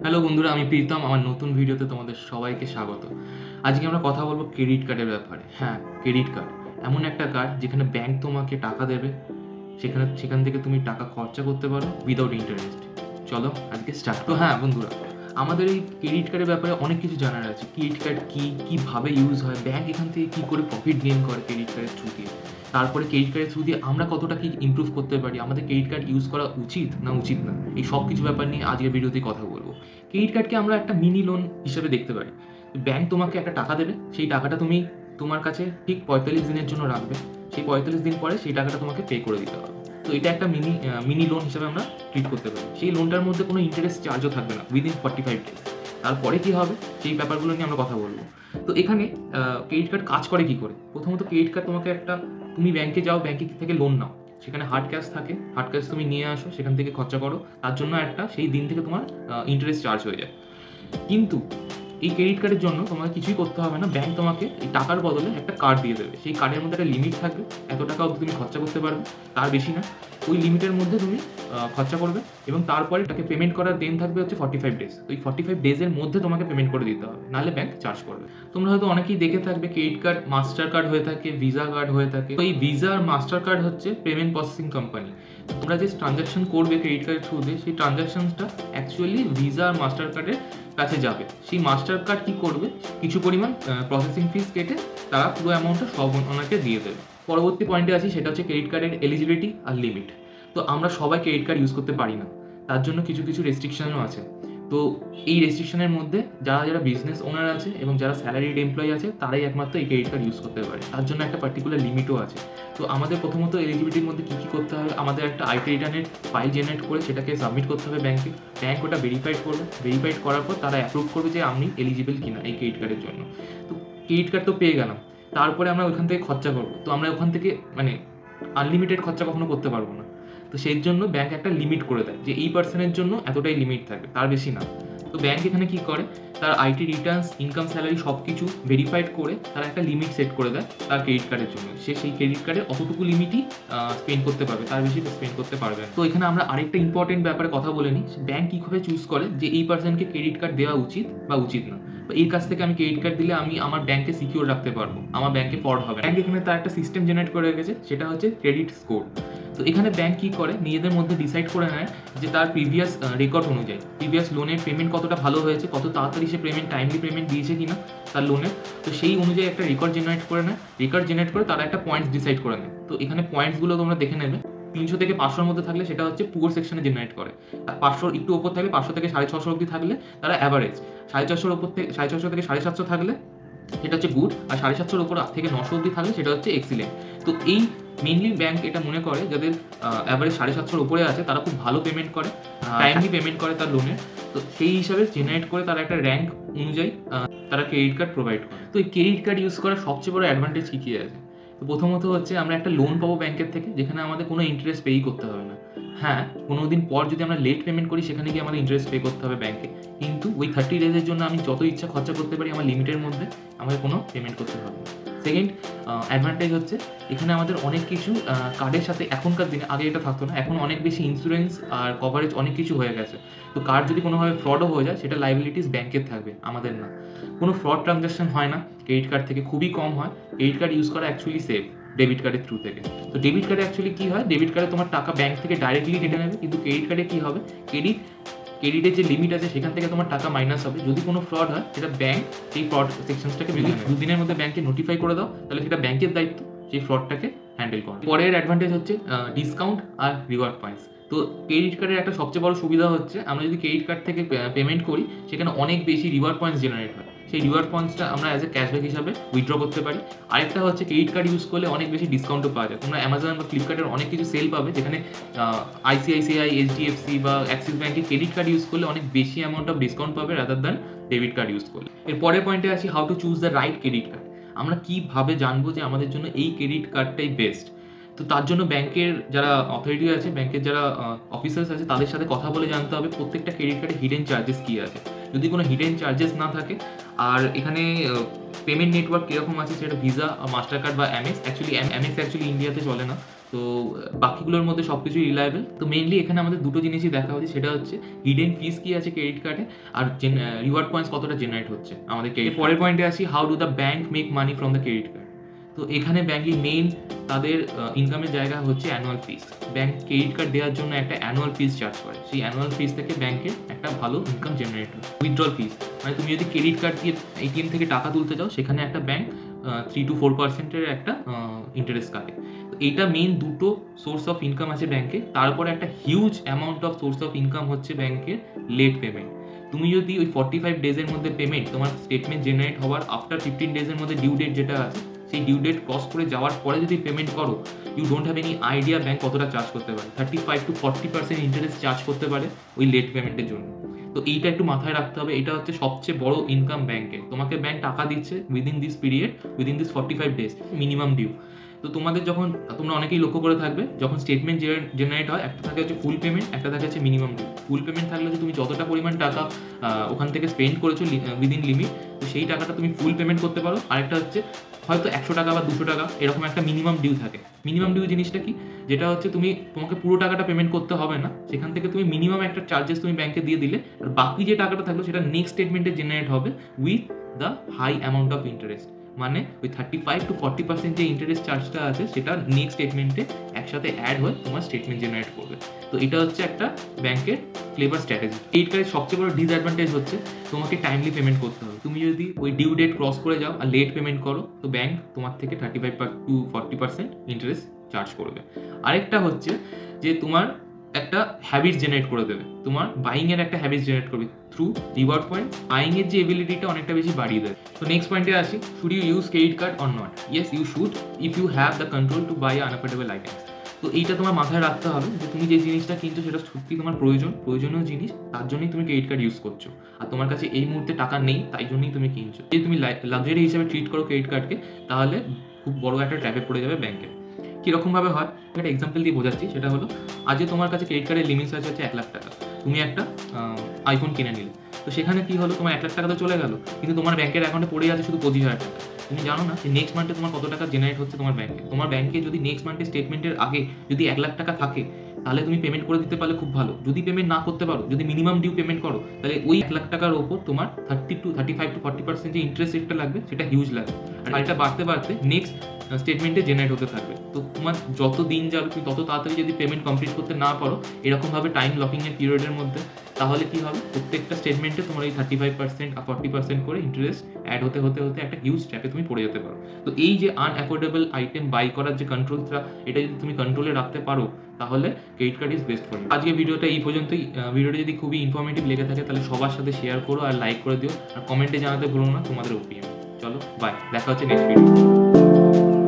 Hello বন্ধুরা, আমি প্রীতম। আমার নতুন ভিডিওতে তোমাদের সবাইকে স্বাগত। আজকে আমরা কথা বলবো ক্রেডিট কার্ডের ব্যাপারে। হ্যাঁ, ক্রেডিট কার্ড এমন একটা কার্ড যেখানে ব্যাংক তোমাকে টাকা দেবে, সেখান থেকে তুমি টাকা খরচা করতে পারো উইদাউট ইন্টারেস্ট। চলো আজকে স্টার্ট। তো হ্যাঁ বন্ধুরা, আমাদের এই ক্রেডিট কার্ডের ব্যাপারে অনেক কিছু জানার আছে। ক্রেডিট কার্ড কী, কীভাবে ইউজ হয়, ব্যাংক এখান থেকে কী করে প্রফিট গেইন করে ক্রেডিট কার্ডের থ্রু দিয়ে, তারপরে ক্রেডিট কার্ডের থ্রু দিয়ে আমরা কতটা কি ইমপ্রুভ করতে পারি, আমাদের ক্রেডিট কার্ড ইউজ করা উচিত না উচিত না, এই সব কিছু ব্যাপার নিয়ে আজকের ভিডিওতে কথা বলবো। ক্রেডিট কার্ডকে আমরা একটা মিনি লোন হিসেবে দেখতে পারি। ব্যাংক তোমাকে একটা টাকা দেবে, সেই টাকাটা তুমি তোমার কাছে ঠিক 45 দিনের জন্য রাখবে। সেই 45 দিন পরে সেই টাকাটা তোমাকে পে করে দিতে হবে। তো এটা একটা মিনি লোন হিসেবে আমরা ট্রিট করতে পারি। সেই লোনটার মধ্যে কোনো ইন্টারেস্ট চার্জও থাকবে না উইদিন 45 ডেজ। তারপরে কী হবে সেই ব্যাপারগুলো নিয়ে আমরা কথা বলবো। তো এখানে ক্রেডিট কার্ড কাজ করে কী করে? প্রথমত ক্রেডিট কার্ড তোমাকে তুমি ব্যাংকে যাও, ব্যাংকে থেকে লোন নাও, সেখানে হার্ড ক্যাশ থাকে, হার্ড ক্যাশ তুমি নিয়ে আসো, সেখান থেকে খরচা করো, তার জন্য সেই দিন থেকে তোমার ইন্টারেস্ট চার্জ হয়ে যায়। কিন্তু এই ক্রেডিট কার্ডের জন্য তোমাকে কিছুই করতে হবে না। ব্যাংক তোমাকে এই টাকার বদলে একটা কার্ড দিয়ে দেবে। সেই কার্ডের মধ্যে একটা লিমিট থাকবে, এত টাকা অবধি তুমি খরচা করতে পারবে, তার বেশি না। ওই লিমিটের মধ্যে তুমি খরচা করবে এবং তারপরে তাকে পেমেন্ট করার দেন থাকবে হচ্ছে 45 ডেজ। ওই 45 ডেজের মধ্যে তোমাকে পেমেন্ট করে দিতে হবে, নাহলে ব্যাংক চার্জ করবে। তোমরা হয়তো অনেকেই দেখে থাকবে ক্রেডিট কার্ড মাস্টার কার্ড হয়ে থাকে, ভিসা কার্ড হয়ে থাকে। তো এই ভিসা আর মাস্টার কার্ড হচ্ছে পেমেন্ট প্রসেসিং কোম্পানি। তোমরা যে ট্রানজ্যাকশন করবে ক্রেডিট কার্ডের থ্রু দিয়ে, সেই ট্রানজ্যাকশনটা অ্যাকচুয়ালি ভিসা আর মাস্টার কার্ডের কাছে যাবে। সেই মাস্টার কার্ড কী করবে, কিছু পরিমাণ প্রসেসিং ফিস কেটে তারা পুরো অ্যামাউন্টটা সব ওনাকে দিয়ে দেবে। পরবর্তী পয়েন্টে আসি, সেটা হচ্ছে ক্রেডিট কার্ডের এলিজিবিলিটি আর লিমিট। তো আমরা সবাই ক্রেডিট কার্ড ইউজ করতে পারি না, তার জন্য কিছু কিছু রেস্ট্রিকশনও আছে। তো এই রেস্ট্রিকশনের মধ্যে যারা যারা বিজনেস ওনার আছে এবং যারা স্যালারিড এমপ্লয়ি আছে, তারাই একমাত্র এই ক্রেডিট কার্ড ইউজ করতে পারে। তার জন্য একটা পার্টিকুলার লিমিটও আছে। তো আমাদের প্রথমত এলিজিবিলিটির মধ্যে কী কী করতে হবে, আমাদের একটা আইটি রিটার্নের ফাইল জেনারেট করে সেটাকে সাবমিট করতে হবে ব্যাংকে। ব্যাংক ওটা ভেরিফাইড করবে, ভেরিফাইড করার পর তারা অ্যাপ্রুভ করবে যে আপনি এলিজিবল কিনা এই ক্রেডিট কার্ডের জন্য। তো ক্রেডিট কার্ড তো পেয়ে গেলাম, তারপরে আমরা ওখান থেকে খরচা করবো। তো আমরা ওখান থেকে আনলিমিটেড খরচা কখনো করতে পারবো না। তো সেই জন্য ব্যাংক একটা লিমিট করে দেয় যে এই পার্সনের জন্য এতটাই লিমিট থাকবে, তার বেশি না। তো ব্যাংক এখানে কী করে, তার আইটি রিটার্নস, ইনকাম, স্যালারি সব কিছু ভেরিফাইড করে তারা একটা লিমিট সেট করে দেয় তার ক্রেডিট কার্ডের জন্য। সে সেই ক্রেডিট কার্ডে অতটুকু লিমিটই স্পেন্ড করতে পারবে, তার বেশি স্পেন্ড করতে পারবে। তো এখানে আমরা আরেকটা ইম্পর্টেন্ট ব্যাপারে কথা বলে নিই, ব্যাংক কীভাবে চুজ করে যে এই পার্সনকে ক্রেডিট কার্ড দেওয়া উচিত বা উচিত না, বা এর কাছ থেকে আমি ক্রেডিট কার্ড দিলে আমি আমার ব্যাংকে সিকিউর রাখতে পারবো, আমার ব্যাংকে ফ্রড হবে না। ব্যাংক এখানে তার একটা সিস্টেম জেনারেট করে রেখেছে, সেটা হচ্ছে ক্রেডিট স্কোর। তো এখানে ব্যাংক কী করে, নিজেদের মধ্যে ডিসাইড করে নেয় যে তার প্রিভিয়াস রেকর্ড অনুযায়ী প্রিভিয়াস লোনের পেমেন্ট কতটা ভালো হয়েছে, কত তাড়াতাড়ি সে টাইমলি পেমেন্ট দিয়েছে কিনা তার লোনের। তো সেই অনুযায়ী একটা রেকর্ড জেনারেট করে নেয়। রেকর্ড জেনারেট করে তারা একটা পয়েন্টস ডিসাইড করে নেয়। তো এখানে পয়েন্টসগুলো তোমরা দেখে নেবে। 300 থেকে 500-র মধ্যে থাকলে সেটা হচ্ছে পুয়ার সেকশনে জেনারেট করে। আর 500 একটু ওপর থাকলে, 500 থেকে 650 অবধি থাকলে তারা অ্যাভারেজ। 450-র ওপর থেকে 450 থেকে 750 থাকলে সেটা হচ্ছে গুড, আর 750-র ওপর থেকে 900 অবধি থাকলে সেটা হচ্ছে এক্সিলেন্ট। তো এই মেনলি ব্যাংক এটা মনে করে যাদের অ্যাভারেজ 750-র উপরে আছে তারা খুব ভালো পেমেন্ট করে, টাইমলি পেমেন্ট করে তার লোনের। তো সেই হিসাবে জেনারেট করে তারা একটা র্যাঙ্ক অনুযায়ী তারা ক্রেডিট কার্ড প্রোভাইড করে। তো এই ক্রেডিট কার্ড ইউজ করার সবচেয়ে বড় অ্যাডভান্টেজ কী কী আছে? তো প্রথমত হচ্ছে আমরা একটা লোন পাবো ব্যাংকের থেকে, যেখানে আমাদের কোনো ইন্টারেস্ট পেই করতে হবে না। হ্যাঁ, কোনো দিন পর যদি আমরা লেট পেমেন্ট করি, সেখানে গিয়ে আমাদের ইন্টারেস্ট পে করতে হবে ব্যাংকে। কিন্তু ওই 30 ডেজের জন্য আমি যত ইচ্ছা খরচা করতে পারি আমার লিমিটের মধ্যে, আমাকে কোনো পেমেন্ট করতে হবে না। সেকেন্ড অ্যাডভান্টেজ হচ্ছে এখানে আমাদের অনেক কিছু কার্ডের সাথে, এখনকার দিনে, আগে এটা থাকতো না, এখন অনেক বেশি ইন্স্যুরেন্স আর কভারেজ অনেক কিছু হয়ে গেছে। তো কার্ড যদি কোনোভাবে ফ্রডও হয়ে যায়, সেটা লাইবিলিটিস ব্যাংকের থাকবে, আমাদের না। কোনো ফ্রড ট্রানজ্যাকশন হয় না ক্রেডিট কার্ড থেকে, খুবই কম হয়। ক্রেডিট কার্ড ইউজ করা অ্যাকচুয়ালি সেফ ডেবিট কার্ডের থ্রু থেকে। তো ডেবিট কার্ডে অ্যাকচুয়ালি কী হয়, ডেবিট কার্ডে তোমার টাকা ব্যাংক থেকে ডাইরেক্টলি কেটে নেবে, কিন্তু ক্রেডিট কার্ডে কী হবে, ক্রেডিটের যে লিমিট আছে সেখান থেকে তোমার টাকা মাইনাস হবে। যদি কোনো ফ্রড হয়, সেটা ব্যাংক সেই ফ্রড সেকশনসটাকে যদি 2 দিনের মধ্যে ব্যাংকে নোটিফাই করে দাও, তাহলে সেটা ব্যাংকের দায়িত্ব সেই ফ্রডটাকে হ্যান্ডেল করা। পরের অ্যাডভান্টেজ হচ্ছে ডিসকাউন্ট আর রিওয়ার্ড পয়েন্টস। তো ক্রেডিট কার্ডের একটা সবচেয়ে বড় সুবিধা হচ্ছে আমরা যদি ক্রেডিট কার্ড থেকে পেমেন্ট করি, সেখানে অনেক বেশি রিওয়ার্ড পয়েন্টস জেনারেট হয়। সেই রিওয়ার্ড পয়েন্টসটা আমরা অ্যাজ এ ক্যাশব্যাক হিসাবে উইথড্র করতে পারি। আরেকটা হচ্ছে ক্রেডিট কার্ড ইউজ করলে অনেক বেশি ডিসকাউন্টও পাওয়া যায়। তোমরা অ্যামাজন বা ফ্লিপকার্টের অনেক কিছু সেল পাবে, যেখানে আইসিআইসিআই, এইচডিএফসি বা অ্যাক্সিস ব্যাংকে ক্রেডিট কার্ড ইউজ করলে অনেক বেশি অ্যামাউন্ট অফ ডিসকাউন্ট পাবে rather than debit card use করলে। এর পরের পয়েন্টে আসি, how to choose the right credit card. আমরা কীভাবে জানবো যে আমাদের জন্য এই ক্রেডিট কার্ডটাই বেস্ট? তো তার জন্য ব্যাংকের যারা অথরিটি আছে, ব্যাংকের যারা অফিসার্স আছে, তাদের সাথে কথা বলে জানতে হবে প্রত্যেকটা ক্রেডিট কার্ডে হিডেন চার্জেস কী আছে। যদি কোনো হিডেন চার্জেস না থাকে, আর এখানে পেমেন্ট নেটওয়ার্ক কীরকম আছে, সেটা ভিসা, মাস্টার কার্ড বা এমএক্স। অ্যাকচুয়ালি এমএক্স ইন্ডিয়াতে চলে না, তো বাকিগুলোর মধ্যে সব কিছুই রিলায়েবল। তো মেইনলি এখানে আমাদের দুটো জিনিসই দেখা হচ্ছে, সেটা হচ্ছে হিডেন ফিস কী আছে ক্রেডিট কার্ডে, আর রিওয়ার্ড পয়েন্টস কতটা জেনারেট হচ্ছে আমাদের ক্রেডিট। পরের পয়েন্টে আসি, how do the bank make money from the credit card. তো এখানে ব্যাঙ্কই মেইন তাদের ইনকামের জায়গা হচ্ছে অ্যানুয়াল ফিস। ব্যাঙ্ক ক্রেডিট কার্ড দেওয়ার জন্য একটা অ্যানুয়াল ফিস চার্জ করে, সেই অ্যানুয়াল ফিস থেকে ব্যাঙ্কের একটা ভালো ইনকাম জেনারেট হয়। উইথড্রল ফিস মানে তুমি যদি ক্রেডিট কার্ড দিয়ে এটিএম থেকে টাকা তুলতে চাও, সেখানে একটা ব্যাঙ্ক 3 to 4% একটা ইন্টারেস্ট কাটে। তো এইটা মেইন দুটো সোর্স অফ ইনকাম আছে ব্যাঙ্কে। তারপরে একটা huge amount of swords of income হচ্ছে ব্যাঙ্কের লেট পেমেন্ট। তুমি যদি ওই 45 ডেজের মধ্যে পেমেন্ট, তোমার স্টেটমেন্ট জেনারেট হওয়ার আফটার 15 ডেজের মধ্যে ডিউ ডেট যেটা আছে, সেই ডিউ ডেট ক্রস করে যাওয়ার পরে যদি পেমেন্ট করো, you don't have any idea bank কতটা চার্জ করতে পারে। 35 to 40% ইন্টারেস্ট চার্জ করতে পারে ওই লেট পেমেন্টের জন্য। তো এইটা একটু মাথায় রাখতে হবে। এটা হচ্ছে সবচেয়ে বড় ইনকাম ব্যাঙ্কের। তোমাকে ব্যাঙ্ক টাকা দিচ্ছে within this period, within this 45 days minimum due. তো তোমাদের যখন, তোমরা অনেকেই লক্ষ্য করে থাকবে, যখন স্টেটমেন্ট জেনারেট হয়, একটা থাকে হচ্ছে ফুল পেমেন্ট, একটা থাকে হচ্ছে মিনিমাম ডিউ। ফুল পেমেন্ট থাকলে যে তুমি যতটা পরিমাণ টাকা ওখান থেকে স্পেন্ড করেছো উইদিন লিমিট, তো সেই টাকাটা তুমি ফুল পেমেন্ট করতে পারো। আরেকটা হচ্ছে হয়তো 100 টাকা বা 200 টাকা এরকম একটা মিনিমাম ডিউ থাকে। মিনিমাম ডিউ জিনিসটা কি, যেটা হচ্ছে তোমাকে পুরো টাকাটা পেমেন্ট করতে হবে না, সেখান থেকে তুমি মিনিমাম একটা চার্জেস তুমি ব্যাংকে দিয়ে দিলে, আর বাকি যে টাকাটা থাকলো সেটা নেক্সট স্টেটমেন্টে জেনারেট হবে with the high amount of interest. মানে ওই 35 to 40% যে ইন্টারেস্ট চার্জটা আছে, সেটা নেক্সট স্টেটমেন্টে একসাথে অ্যাড হয়ে তোমার স্টেটমেন্ট জেনারেট করবে। তো এটা হচ্ছে একটা ব্যাংকের ক্লেভার স্ট্র্যাটেজি। ক্রেডিট কার্ডের সবচেয়ে বড় ডিসঅ্যাডভান্টেজ হচ্ছে তোমাকে টাইমলি পেমেন্ট করতে হবে। তুমি যদি ওই ডিউ ডেট ক্রস করে যাও আর লেট পেমেন্ট করো, তো ব্যাংক তোমার থেকে 35 to 40% ইন্টারেস্ট চার্জ করবে। আরেকটা হচ্ছে যে তোমার একটা হ্যাবিট জেনারেট করে দেবে, তোমার বাইংয়ের একটা হ্যাবিট জেনারেট করবে থ্রু রিওয়ার্ড পয়েন্ট। বাইংয়ের যে এবিলিটিটা অনেকটা বেশি বাড়িয়ে দেবে। তো নেক্সট পয়েন্টে আসি, should you use credit card or not? Yes you should, if you have the control to buy unaffordable items. তো এইটা তোমার মাথায় রাখতে হবে যে তুমি যে জিনিসটা কিনছো সেটা সত্যি তোমার প্রয়োজনীয় জিনিস, তার জন্যই তুমি ক্রেডিট কার্ড ইউজ করছো। আর তোমার কাছে এই মুহূর্তে টাকা নেই, তাই জন্যই তুমি কিনছো। যদি তুমি লাক্সারি হিসেবে ট্রিট করো ক্রেডিট কার্ডকে, তাহলে খুব বড় একটা ট্র্যাপে পড়ে যাবে ব্যাংকে। কীরকমভাবে হয় একটা এক্সাম্পল দিয়ে বোঝাচ্ছি। সেটা হলো, আজকে তোমার কাছে ক্রেডিট কার্ডের লিমিটস আছে হচ্ছে 1 লাখ টাকা। তুমি একটা আইফোন কিনে নিলে, তো সেখানে কি হলো, তোমার 1 লাখ টাকা তো চলে গেল, কিন্তু তোমার ব্যাংকের অ্যাকাউন্টে পড়ে আছে শুধু 25,000 টাকা। তুমি জানো না যে নেক্সট মান্থে তোমার কত টাকা জেনারেট হচ্ছে তোমার ব্যাংকে। তোমার ব্যাংকে যদি নেক্সট মান্থের স্টেটমেন্টের আগে যদি 1 লাখ টাকা থাকে, তাহলে তুমি পেমেন্ট করে দিতে পারলে খুব ভালো। যদি পেমেন্ট না করতে পারো, যদি মিনিমাম ডিউ পেমেন্ট করো, তাহলে ওই 1 লাখ টাকার ওপর তোমার 35 to 40% যে ইন্টারেস্ট রেটটা লাগবে, সেটা হিউজ লাগবে। আর এটা বাড়তে বাড়তে নেক্সট স্টেটমেন্টে জেনারেট হতে থাকবে। তো তোমার যত দিন যাবে, তুমি তত তাড়াতাড়ি যদি পেমেন্ট কমপ্লিট করতে না পারো এরকমভাবে টাইম লকিংয়ের পিরিয়ডের মধ্যে, তাহলে কি হবে, প্রত্যেকটা স্টেটমেন্টে তোমার এই 35% আর 40% করে ইন্টারেস্ট অ্যাড হতে হতে হতে একটা হিউজ ট্র্যাপে তুমি পড়ে যেতে পারো। তো এই যে আনঅ্যাফোর্ডেবল আইটেম বাই করার যে কন্ট্রোলটা, এটা যদি তুমি কন্ট্রোলে রাখতে পারো, তাহলে credit card is best for you. আজকে ভিডিওটা এই পর্যন্তই। ভিডিওটা যদি খুবই ইনফরমেটিভ লেগে থাকে, তাহলে সবার সাথে শেয়ার করো আর লাইক করে দিও, আর কমেন্টে জানাতে ভুলো না তোমাদের ওপিনিয়ন। চলো বাই, দেখা হচ্ছে নেক্সট ভিডিও।